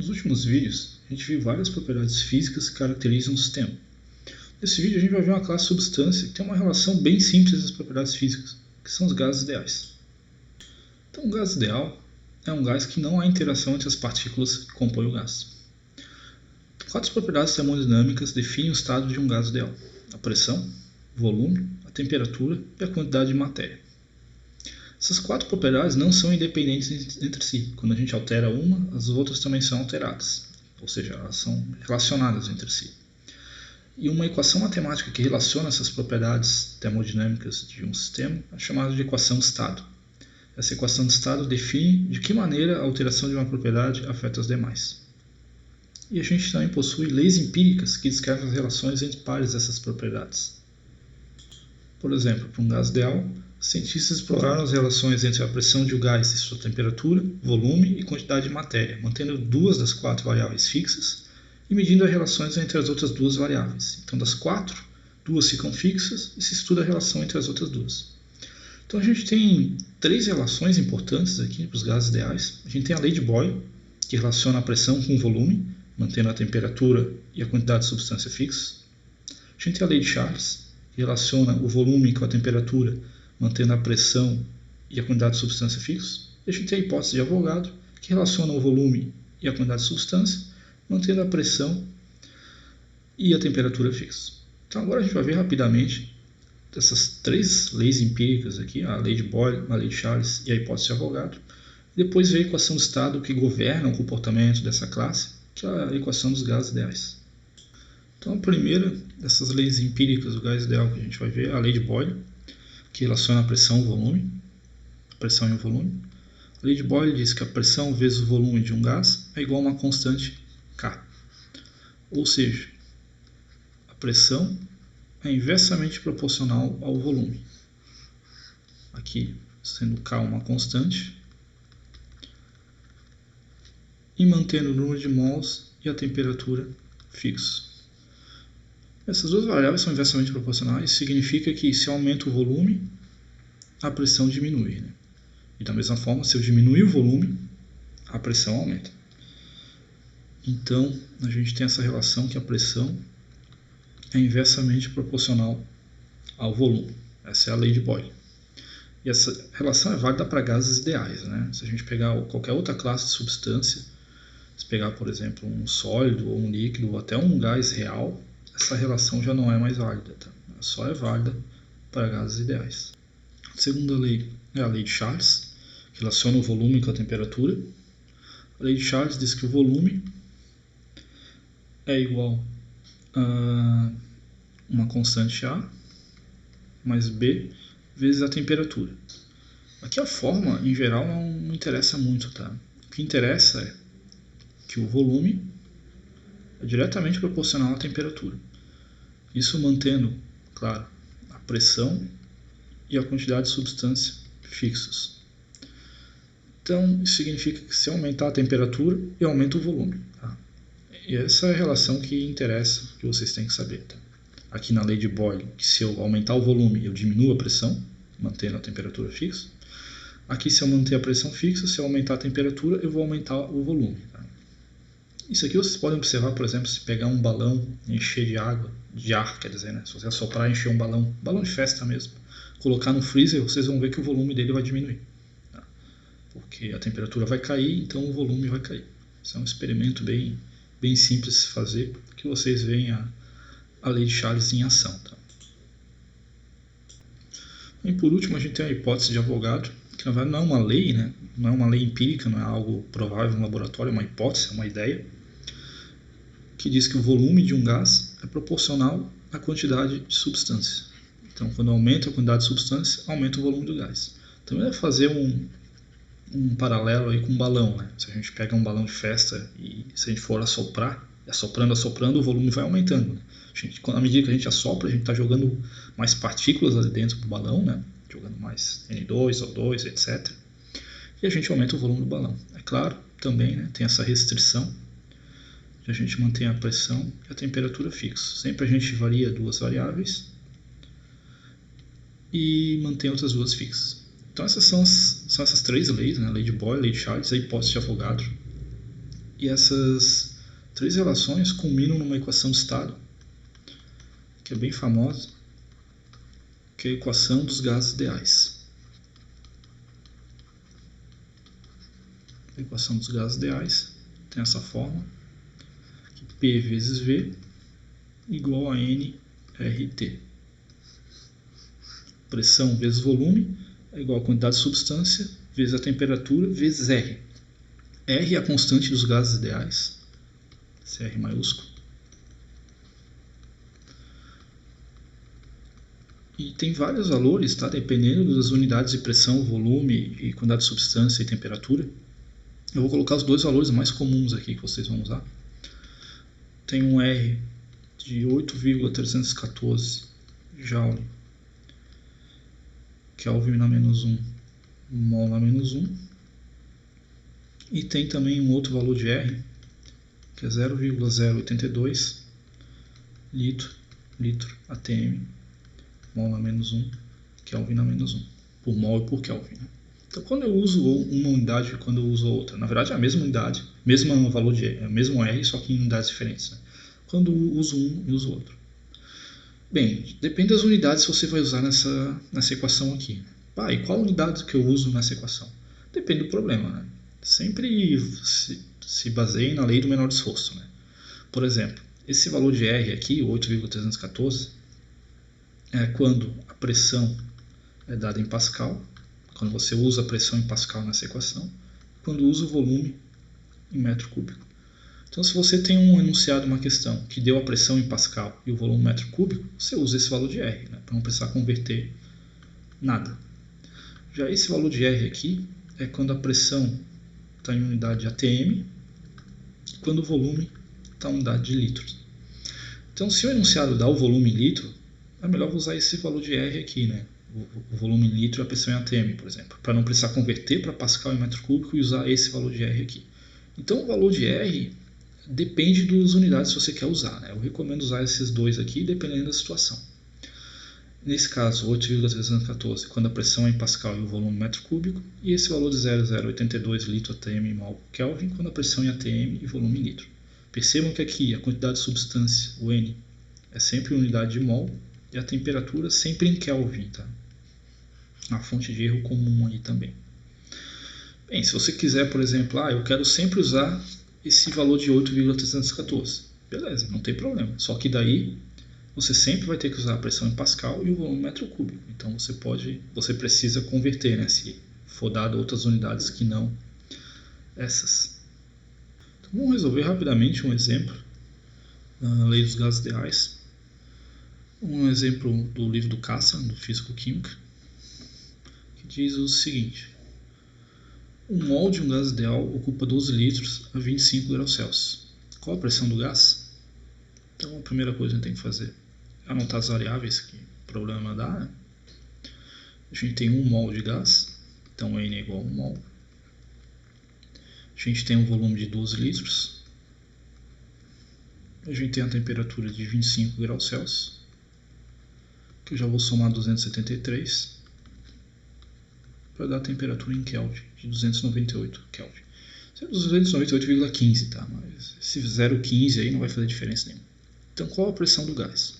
Nos últimos vídeos, a gente viu várias propriedades físicas que caracterizam um sistema. Nesse vídeo, a gente vai ver uma classe substância que tem uma relação bem simples das propriedades físicas, que são os gases ideais. Então, o gás ideal é um gás que não há interação entre as partículas que compõem o gás. Quatro propriedades termodinâmicas definem o estado de um gás ideal: a pressão, o volume, a temperatura e a quantidade de matéria. Essas quatro propriedades não são independentes entre si. Quando a gente altera uma, as outras também são alteradas, ou seja, elas são relacionadas entre si. E uma equação matemática que relaciona essas propriedades termodinâmicas de um sistema é chamada de equação de estado. Essa equação de estado define de que maneira a alteração de uma propriedade afeta as demais. E a gente também possui leis empíricas que descrevem as relações entre pares dessas propriedades. Por exemplo, para um gás ideal, cientistas exploraram as relações entre a pressão de um gás e sua temperatura, volume e quantidade de matéria, mantendo duas das quatro variáveis fixas e medindo as relações entre as outras duas variáveis. Então, das quatro, duas ficam fixas e se estuda a relação entre as outras duas. Então, a gente tem três relações importantes aqui para os gases ideais. A gente tem a lei de Boyle, que relaciona a pressão com o volume, mantendo a temperatura e a quantidade de substância fixas. A gente tem a lei de Charles, que relaciona o volume com a temperatura, mantendo a pressão e a quantidade de substância fixos. E a gente tem a hipótese de Avogadro, que relaciona o volume e a quantidade de substância, mantendo a pressão e a temperatura fixos. Então agora a gente vai ver rapidamente essas três leis empíricas aqui, a lei de Boyle, a lei de Charles e a hipótese de Avogadro. Depois ver a equação de estado que governa o comportamento dessa classe, que é a equação dos gases ideais. Então a primeira dessas leis empíricas do gás ideal que a gente vai ver é a lei de Boyle, que relaciona a pressão e o volume. A lei de Boyle diz que a pressão vezes o volume de um gás é igual a uma constante K. Ou seja, a pressão é inversamente proporcional ao volume. Aqui, sendo K uma constante, e mantendo o número de mols e a temperatura fixos. Essas duas variáveis são inversamente proporcionais, significa que se eu aumento o volume, a pressão diminui. Né? E da mesma forma, se eu diminuir o volume, a pressão aumenta. Então, a gente tem essa relação que a pressão é inversamente proporcional ao volume. Essa é a lei de Boyle. E essa relação é válida para gases ideais. Né? Se a gente pegar qualquer outra classe de substância, se pegar, por exemplo, um sólido ou um líquido ou até um gás real, essa relação já não é mais válida. Tá? Ela só é válida para gases ideais. A segunda lei é a lei de Charles, que relaciona o volume com a temperatura. A lei de Charles diz que o volume é igual a uma constante A mais B vezes a temperatura. Aqui a forma, em geral, não interessa muito. Tá? O que interessa é que o volume é diretamente proporcional à temperatura. Isso mantendo, claro, a pressão e a quantidade de substância fixos. Então, isso significa que se aumentar a temperatura, eu aumento o volume. Tá? E essa é a relação que interessa, que vocês têm que saber. Tá? Aqui na lei de Boyle, que se eu aumentar o volume, eu diminuo a pressão, mantendo a temperatura fixa. Aqui, se eu manter a pressão fixa, se eu aumentar a temperatura, eu vou aumentar o volume. Tá? Isso aqui vocês podem observar, por exemplo, se pegar um balão e encher de água, de ar, quer dizer, né? Se você assoprar e encher um balão de festa mesmo, colocar no freezer, vocês vão ver que o volume dele vai diminuir. Tá? Porque a temperatura vai cair, então o volume vai cair. Isso é um experimento bem simples de se fazer, que vocês veem a lei de Charles em ação. Tá? E por último, a gente tem a hipótese de Avogadro, que na verdade não é uma lei, né? Não é uma lei empírica, não é algo provável no laboratório, é uma hipótese, é uma ideia, que diz que o volume de um gás é proporcional à quantidade de substância. Então, quando aumenta a quantidade de substância, aumenta o volume do gás. Também deve fazer um paralelo aí com um balão. Né? Se a gente pega um balão de festa e se a gente for assoprar, assoprando, o volume vai aumentando. Né? À medida que a gente assopra, a gente está jogando mais partículas ali dentro do balão, né? Jogando mais N2, O2, etc. E a gente aumenta o volume do balão. É claro, também né, tem essa restrição, a gente mantém a pressão e a temperatura fixos. Sempre a gente varia duas variáveis e mantém outras duas fixas. Então essas são essas três leis, né? A lei de Boyle, a lei de Charles, a hipótese de Avogadro E essas três relações culminam numa equação de estado, que é bem famosa, que é a equação dos gases ideais. A equação dos gases ideais tem essa forma, que P vezes V igual a nRT. Pressão vezes volume é igual a quantidade de substância vezes a temperatura vezes R. R é a constante dos gases ideais, esse R maiúsculo. E tem vários valores, tá? Dependendo das unidades de pressão, volume e quantidade de substância e temperatura. Eu vou colocar os dois valores mais comuns aqui que vocês vão usar. Tem um R de 8,314 Joule, Kelvin na menos 1, mol na menos 1. E tem também um outro valor de R, que é 0,082 litro ATM, mol na menos 1, Kelvin na menos 1, por mol e por Kelvin. Né? Então, quando eu uso uma unidade e quando eu uso outra, na verdade é a mesma unidade, mesmo valor de R, mesmo R, só que em unidades diferentes. Né? Quando eu uso um e uso outro. Bem, depende das unidades que você vai usar nessa equação aqui. Ah, e qual unidade que eu uso nessa equação? Depende do problema. Né? Sempre se baseie na lei do menor esforço. Né? Por exemplo, esse valor de R aqui, 8,314, é quando a pressão é dada em Pascal, quando você usa a pressão em Pascal nessa equação, quando usa o volume em metro cúbico. Então, se você tem um enunciado, uma questão que deu a pressão em Pascal e o volume em metro cúbico, você usa esse valor de R, né, para não precisar converter nada. Já esse valor de R aqui é quando a pressão está em unidade de ATM, quando o volume está em unidade de litros. Então, se o enunciado dá o volume em litro, é melhor usar esse valor de R aqui, né? O volume em litro e a pressão em ATM, por exemplo, para não precisar converter para Pascal em metro cúbico e usar esse valor de R aqui. Então, o valor de R depende das unidades que você quer usar. Né? Eu recomendo usar esses dois aqui, dependendo da situação. Nesse caso, 8,314, quando a pressão é em Pascal e o volume em metro cúbico, e esse valor de 0,082 litro ATM mol Kelvin, quando a pressão em ATM e volume em litro. Percebam que aqui a quantidade de substância, o N, é sempre em unidade de mol e a temperatura sempre em Kelvin. Tá? A fonte de erro comum aí também. Bem, se você quiser, por exemplo, eu quero sempre usar esse valor de 8,314. Beleza, não tem problema. Só que daí você sempre vai ter que usar a pressão em Pascal e o volume em metro cúbico. Então você precisa converter, né, se for dado outras unidades que não essas. Então, vamos resolver rapidamente um exemplo na lei dos gases ideais. Um exemplo do livro do Cassian, do Físico-Química, que diz o seguinte: um mol de um gás ideal ocupa 12 litros a 25 graus Celsius. Qual a pressão do gás? Então, a primeira coisa que a gente tem que fazer é anotar as variáveis que o problema dá. Né? A gente tem 1 mol de gás, então N é igual a 1 mol. A gente tem um volume de 12 litros. A gente tem a temperatura de 25 graus Celsius, que eu já vou somar 273 para dar a temperatura em Kelvin, de 298 Kelvin. 298,15, tá? Mas esse 0,15 aí não vai fazer diferença nenhuma. Então, qual a pressão do gás?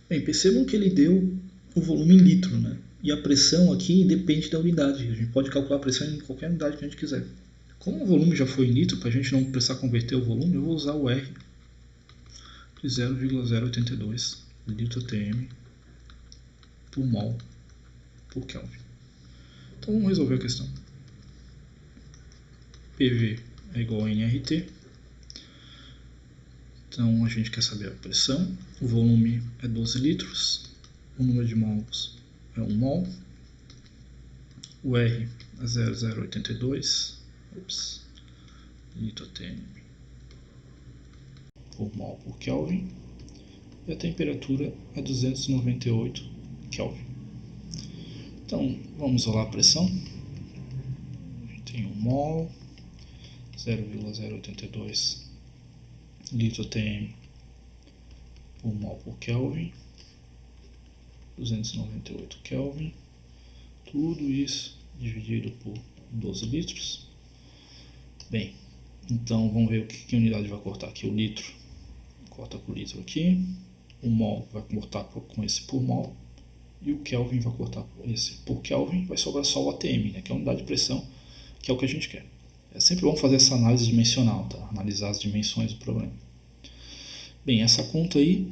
Bem, percebam que ele deu o volume em litro, né? E a pressão aqui depende da unidade. A gente pode calcular a pressão em qualquer unidade que a gente quiser. Como o volume já foi em litro, para a gente não precisar converter o volume, eu vou usar o R de 0,082 litro ATM por mol por Kelvin. Então vamos resolver a questão. PV é igual a nRT. Então a gente quer saber a pressão. O volume é 12 litros. O número de mols é 1 mol. O R é 0,082 litro ATM por mol por Kelvin. E a temperatura é 298 Kelvin. Então vamos isolar a pressão. A gente tem 1 mol, 0,082 litro ATM por mol por Kelvin, 298 Kelvin, tudo isso dividido por 12 litros, Bem, então vamos ver o que unidade vai cortar aqui. O litro, corta com o litro aqui. O mol vai cortar com esse por mol. E o Kelvin vai cortar com esse por Kelvin. Vai sobrar só o ATM, né, que é a unidade de pressão, que é o que a gente quer. É sempre bom fazer essa análise dimensional, tá? Analisar as dimensões do problema. Bem, essa conta aí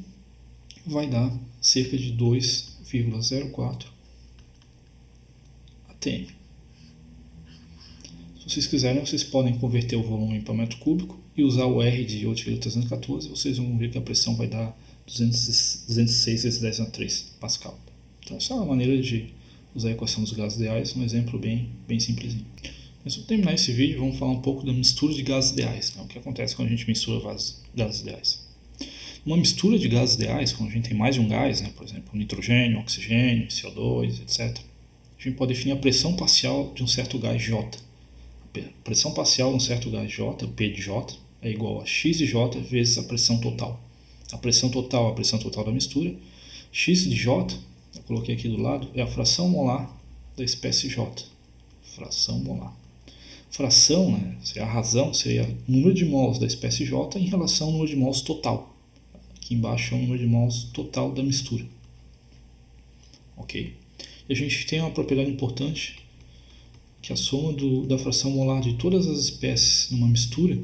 vai dar cerca de 2,04 ATM. Se vocês quiserem, vocês podem converter o volume para metro cúbico e usar o R de 8,314, vocês vão ver que a pressão vai dar 206 vezes 10 a 3 Pascal. Então essa é uma maneira de usar a equação dos gases ideais, um exemplo bem simplesinho. Mas para terminar esse vídeo, vamos falar um pouco da mistura de gases ideais, né? O que acontece quando a gente mistura vários gases ideais. Uma mistura de gases ideais, quando a gente tem mais de um gás, né? Por exemplo, nitrogênio, oxigênio, CO2, etc., a gente pode definir a pressão parcial de um certo gás J. A pressão parcial de um certo gás J, P de J, é igual a X de J vezes a pressão total. A pressão total da mistura. X de J, eu coloquei aqui do lado, é a fração molar da espécie J. Fração molar. Fração, né, a razão seria o número de mols da espécie J em relação ao número de mols total. Aqui embaixo é o número de mols total da mistura. Ok? E a gente tem uma propriedade importante, que a soma da fração molar de todas as espécies numa mistura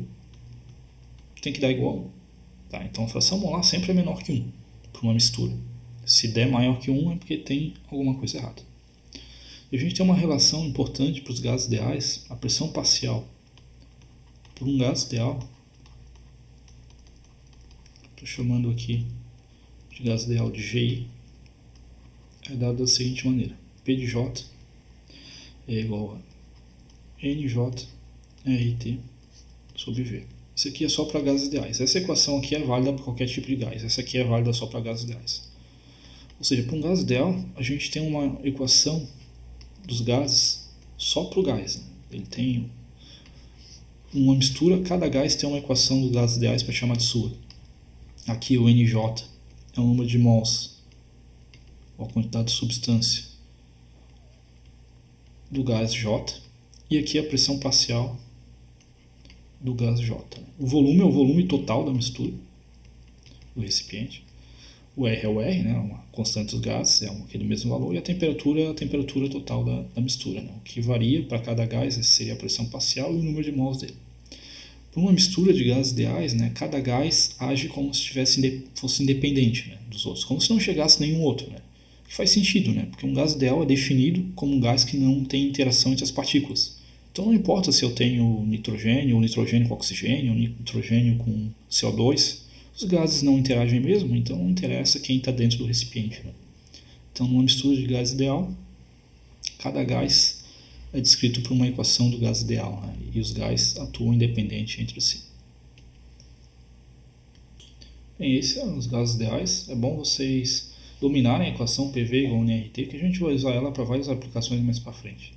tem que dar igual a 1. Tá? Então a fração molar sempre é menor que 1 para uma mistura. Se der maior que 1 é porque tem alguma coisa errada. E a gente tem uma relação importante para os gases ideais. A pressão parcial por um gás ideal, estou chamando aqui de gás ideal de GI, é dado da seguinte maneira: P de J é igual a NJ RT sobre V. Isso aqui é só para gases ideais. Essa equação aqui é válida para qualquer tipo de gás. Essa aqui é válida só para gases ideais. Ou seja, para um gás ideal, a gente tem uma equação dos gases só para o gás. Né? Ele tem uma mistura, cada gás tem uma equação dos gases ideais para chamar de sua. Aqui o NJ é o número de mols, ou a quantidade de substância do gás J, e aqui a pressão parcial do gás J. O volume é o volume total da mistura do recipiente. O R é o R, né, uma constante dos gases, é aquele mesmo valor, e a temperatura é a temperatura total da mistura. Né? O que varia para cada gás seria a pressão parcial e o número de mols dele. Por uma mistura de gases ideais, né, cada gás age como se fosse independente, né, dos outros, como se não chegasse nenhum outro. Né? Que faz sentido, né, porque um gás ideal é definido como um gás que não tem interação entre as partículas. Então não importa se eu tenho nitrogênio, ou nitrogênio com oxigênio, ou nitrogênio com CO2, os gases não interagem mesmo, então não interessa quem está dentro do recipiente. Né? Então numa mistura de gás ideal, cada gás é descrito por uma equação do gás ideal, né? E os gases atuam independente entre si. Bem, esses são os gases ideais. É bom vocês dominarem a equação PV igual a NRT, que a gente vai usar ela para várias aplicações mais para frente.